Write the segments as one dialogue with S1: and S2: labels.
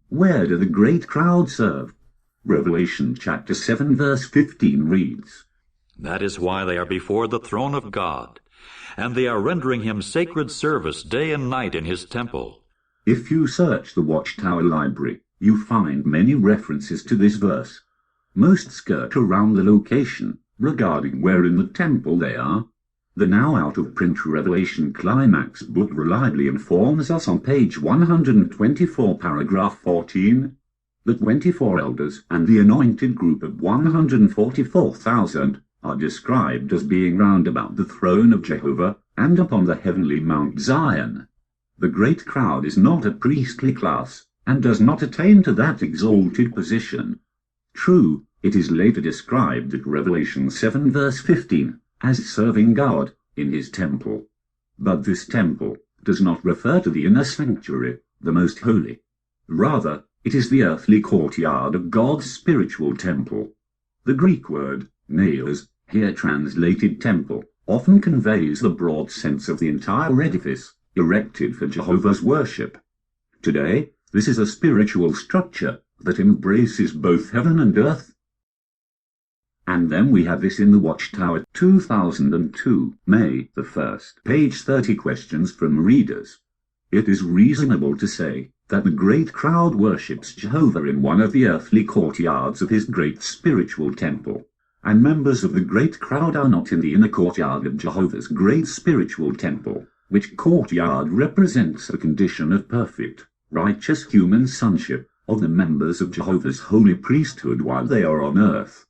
S1: Where do the great crowd serve? Revelation chapter 7 verse 15 reads,
S2: "That is why they are before the throne of God, and they are rendering him sacred service day and night in his temple."
S1: If you search the Watchtower Library, you find many references to this verse. Most skirt around the location, regarding where in the temple they are. The now out-of-print Revelation Climax book reliably informs us on page 124, paragraph 14, the 24 elders and the anointed group of 144,000 are described as being round about the throne of Jehovah and upon the heavenly Mount Zion. The great crowd is not a priestly class, and does not attain to that exalted position. True, it is later described at Revelation 7 verse 15 as serving God in his temple. But this temple does not refer to the inner sanctuary, the most holy. Rather, it is the earthly courtyard of God's spiritual temple. The Greek word naos, here translated temple, often conveys the broad sense of the entire edifice erected for Jehovah's worship. Today, this is a spiritual structure that embraces both heaven and earth. And then we have this in the Watchtower 2002, May the 1st, page 30, questions from readers. It is reasonable to say that the great crowd worships Jehovah in one of the earthly courtyards of his great spiritual temple, and members of the great crowd are not in the inner courtyard of Jehovah's great spiritual temple, which courtyard represents the condition of perfect, righteous human sonship of the members of Jehovah's holy priesthood while they are on earth.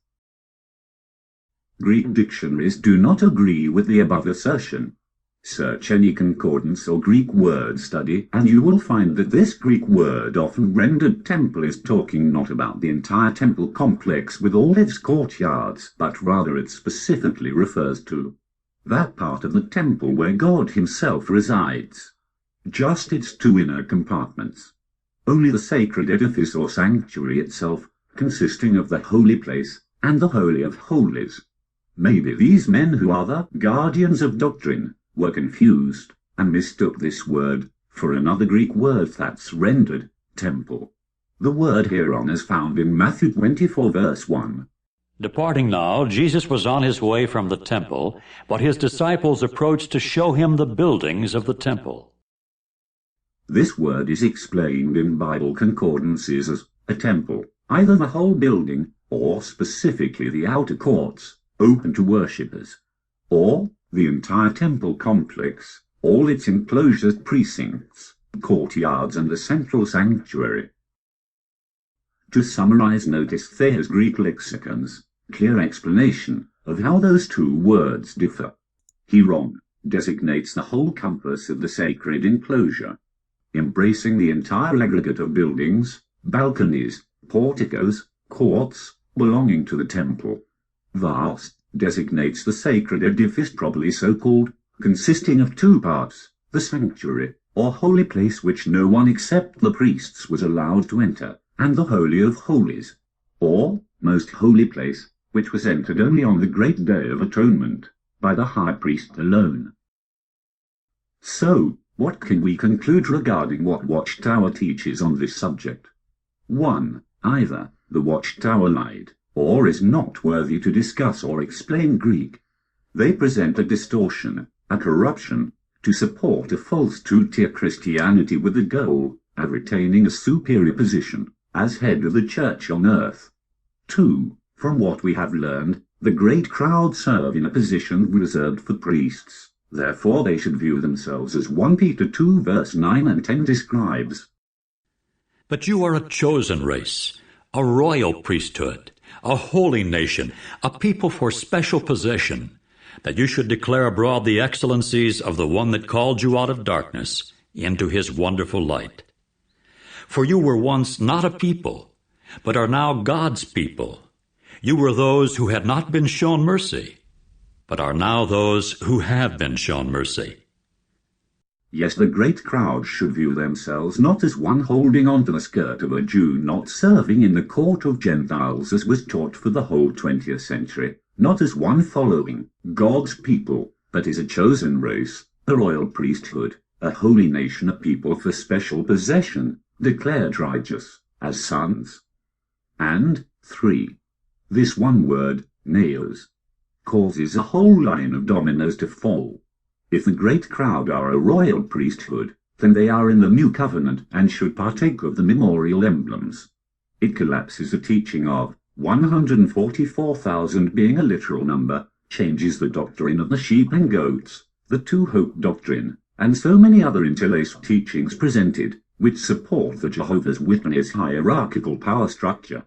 S1: Greek dictionaries do not agree with the above assertion. Search any concordance or Greek word study, and you will find that this Greek word, often rendered temple, is talking not about the entire temple complex with all its courtyards, but rather it specifically refers to that part of the temple where God himself resides, just its two inner compartments. Only the sacred edifice or sanctuary itself, consisting of the holy place and the Holy of Holies. Maybe these men who are the guardians of doctrine were confused and mistook this word for another Greek word that's rendered temple. The word heiron is found in Matthew 24 verse 1.
S2: Departing now, Jesus was on his way from the temple, but his disciples approached to show him the buildings of the temple.
S1: This word is explained in Bible concordances as a temple, either the whole building or specifically the outer courts, open to worshippers, or the entire temple complex, all its enclosures, precincts, courtyards, and the central sanctuary. To summarize, notice Thayer's Greek lexicon's clear explanation of how those two words differ. Heiron designates the whole compass of the sacred enclosure, embracing the entire aggregate of buildings, balconies, porticos, courts belonging to the temple. Vast designates the sacred edifice, properly so called, consisting of two parts, the sanctuary, or holy place which no one except the priests was allowed to enter, and the Holy of Holies, or most holy place, which was entered only on the great day of atonement, by the high priest alone. So, what can we conclude regarding what Watchtower teaches on this subject? 1. Either the Watchtower lied, or is not worthy to discuss or explain Greek. They present a distortion, a corruption, to support a false two-tier Christianity with the goal of retaining a superior position as head of the church on earth. 2. From what we have learned, the great crowd serve in a position reserved for priests. Therefore they should view themselves as 1 Peter 2 verse 9 and 10 describes.
S2: But you are a chosen race, a royal priesthood, a holy nation, a people for special possession, that you should declare abroad the excellencies of the one that called you out of darkness into his wonderful light. For you were once not a people, but are now God's people. You were those who had not been shown mercy, but are now those who have been shown mercy.
S1: Yes, the great crowd should view themselves not as one holding on to the skirt of a Jew, not serving in the court of Gentiles as was taught for the whole 20th century, not as one following God's people, but as a chosen race, a royal priesthood, a holy nation, a people for special possession, declared righteous, as sons. And 3. This one word, naos, causes a whole line of dominoes to fall. If the great crowd are a royal priesthood, then they are in the new covenant and should partake of the memorial emblems. It collapses the teaching of 144,000 being a literal number, changes the doctrine of the sheep and goats, the two-hope doctrine, and so many other interlaced teachings presented, which support the Jehovah's Witness hierarchical power structure.